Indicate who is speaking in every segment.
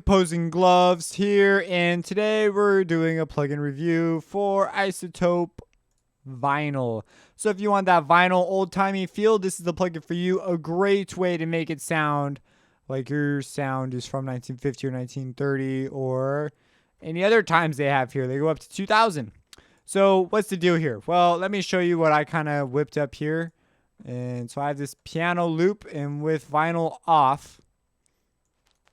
Speaker 1: Opposing Gloves here, and today we're doing a plugin review for iZotope Vinyl. So if you want that vinyl old-timey feel, this is the plugin for you. A great way to make it sound like your sound is from 1950 or 1930 or any other times they have here. They go up to 2000. So what's the deal here? Well, let me show you what I kind of whipped up here. And so I have this piano loop, and with vinyl off,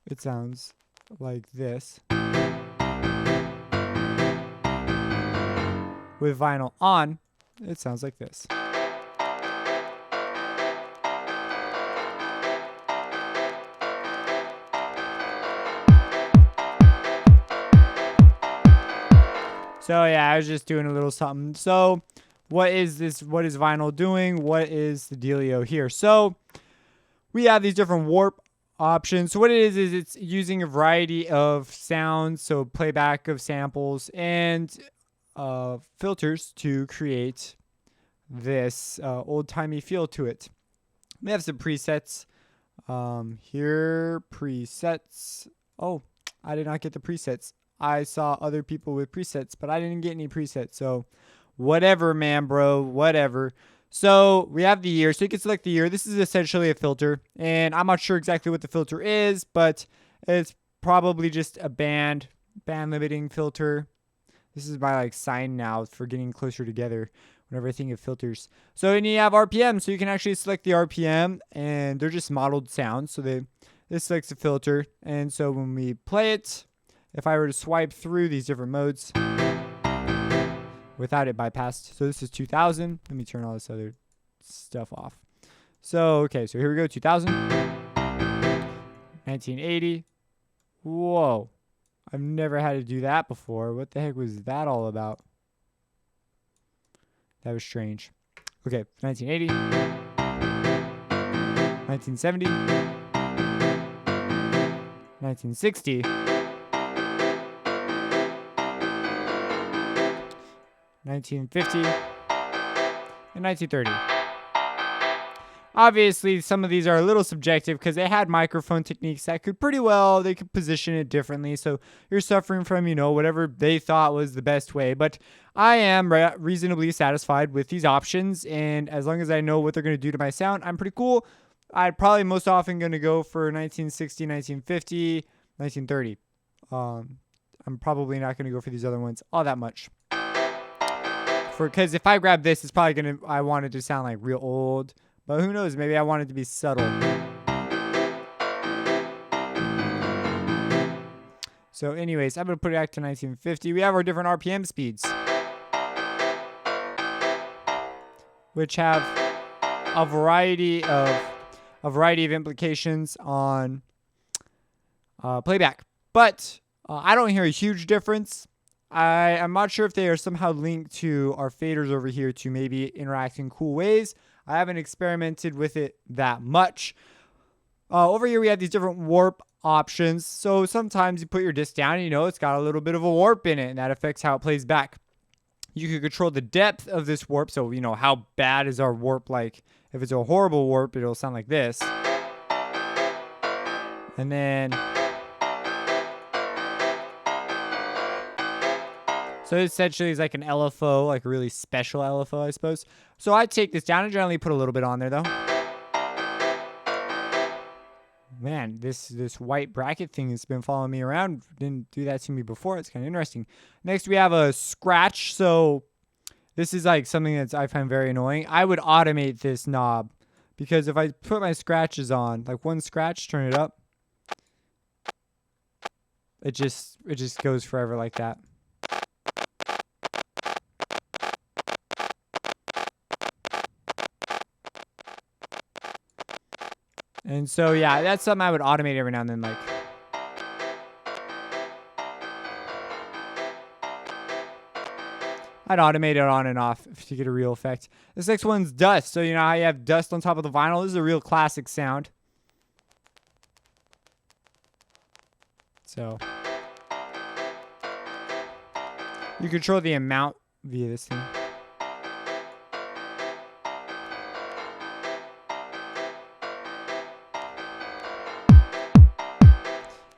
Speaker 1: it sounds like this. With vinyl on, it sounds like this. So yeah, I was just doing a little something. So what is this? What is vinyl doing? What is the dealio here? So we have these different warp options. So what it is it's using a variety of sounds, so playback of samples and filters to create this old-timey feel to it. We have some presets here. Presets. Oh, I did not get the presets. I saw other people with presets, but I didn't get any presets. So whatever, man, bro, whatever. So we have the year, so you can select the year. This is essentially a filter, and I'm not sure exactly what the filter is, but it's probably just a band limiting filter. This is my sign now for getting closer together whenever I think of filters. So and you have RPM, so you can actually select the RPM, and they're just modeled sounds. So this selects a filter, and so when we play it, if I were to swipe through these different modes without it bypassed. So this is 2000. Let me turn all this other stuff off. So, okay, so here we go. 2000. 1980. Whoa. I've never had to do that before. What the heck was that all about? That was strange. Okay, 1980. 1970. 1960. 1950 and 1930. Obviously, some of these are a little subjective because they had microphone techniques that could they could position it differently. So you're suffering from, whatever they thought was the best way. But I am reasonably satisfied with these options. And as long as I know what they're going to do to my sound, I'm pretty cool. I'm probably most often going to go for 1960, 1950, 1930. I'm probably not going to go for these other ones all that much. Because if I grab this, it's probably I want it to sound like real old. But who knows? Maybe I want it to be subtle. So anyways, I'm going to put it back to 1950. We have our different RPM speeds, which have a variety of implications on playback. But I don't hear a huge difference. I'm not sure if they are somehow linked to our faders over here to maybe interact in cool ways. I haven't experimented with it that much. Over here we have these different warp options. So sometimes you put your disc down and it's got a little bit of a warp in it, and that affects how it plays back. You can control the depth of this warp. So, how bad is our warp like? If it's a horrible warp, it'll sound like this. And then so it essentially is like an LFO, like a really special LFO, I suppose. So I take this down and generally put a little bit on there, though. Man, this white bracket thing has been following me around. Didn't do that to me before. It's kind of interesting. Next, we have a scratch. So this is like something that I find very annoying. I would automate this knob because if I put my scratches on, like one scratch, turn it up, it just goes forever like that. And so, yeah, that's something I would automate every now and then. I'd automate it on and off to get a real effect. This next one's dust. So, how you have dust on top of the vinyl. This is a real classic sound. So you control the amount via this thing.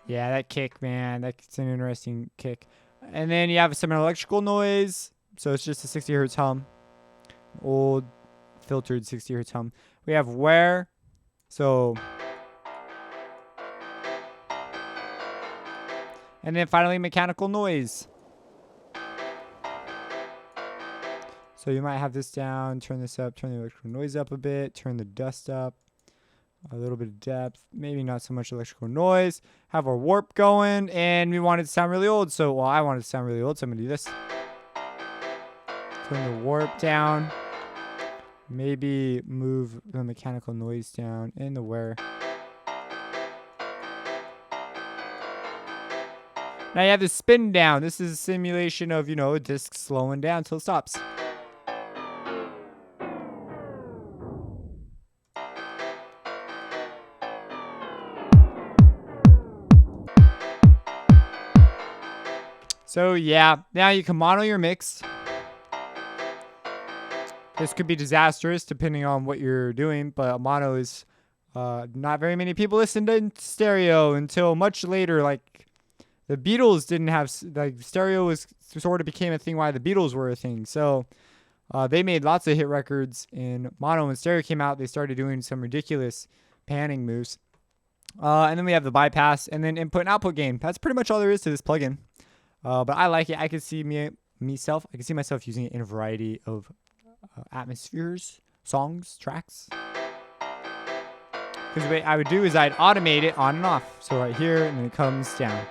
Speaker 1: Yeah, that kick, man. That's an interesting kick. And then you have some electrical noise. So it's just a 60 hertz hum. Old filtered 60 hertz hum. We have wear. So. And then finally, mechanical noise. So you might have this down, turn this up, turn the electrical noise up a bit, turn the dust up, a little bit of depth, maybe not so much electrical noise. Have our warp going, and we want it to sound really old. So, well, I want it to sound really old, so I'm going to do this. Turn the warp down. Maybe move the mechanical noise down in the wear. Now you have the spin down. This is a simulation of, a disc slowing down until it stops. So yeah, now you can mono your mix. This could be disastrous depending on what you're doing, but mono is not very many people listened to stereo until much later. Like the Beatles didn't have stereo was sort of became a thing why the Beatles were a thing. So they made lots of hit records, and mono and stereo came out. They started doing some ridiculous panning moves. And then we have the bypass and then input and output gain. That's pretty much all there is to this plugin. But I like it. I can see myself using it in a variety of atmospheres, songs, tracks. Because what I would do is I'd automate it on and off. So right here, and then it comes down.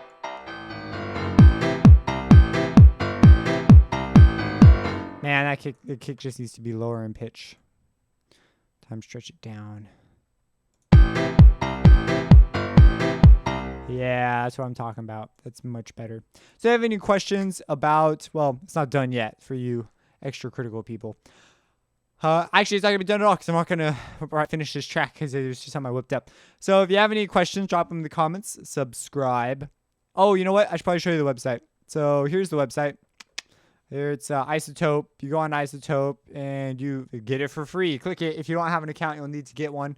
Speaker 1: Man, the kick just needs to be lower in pitch. Time to stretch it down. Yeah, that's what I'm talking about. That's much better. So if you have any questions about, well, it's not done yet for you extra critical people. Actually, it's not going to be done at all because I'm not going to finish this track because it was just something I whipped up. So if you have any questions, drop them in the comments. Subscribe. Oh, you know what? I should probably show you the website. So here's the website. There it's iZotope. You go on iZotope and you get it for free. Click it. If you don't have an account, you'll need to get one.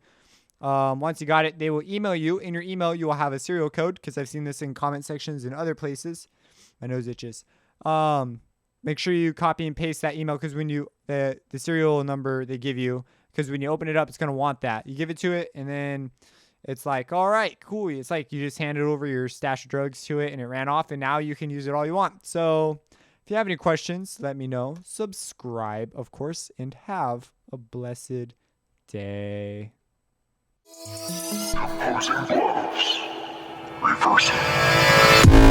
Speaker 1: Once you got it, they will email you. In your email, you will have a serial code because I've seen this in comment sections and other places. My nose itches. Make sure you copy and paste that email because when you the serial number they give you, because when you open it up, it's gonna want that. You give it to it, and then it's like, all right, cool. It's like you just handed over your stash of drugs to it, and it ran off, and now you can use it all you want. So if you have any questions, let me know. Subscribe, of course, and have a blessed day.
Speaker 2: Opposing gloves. Reversing.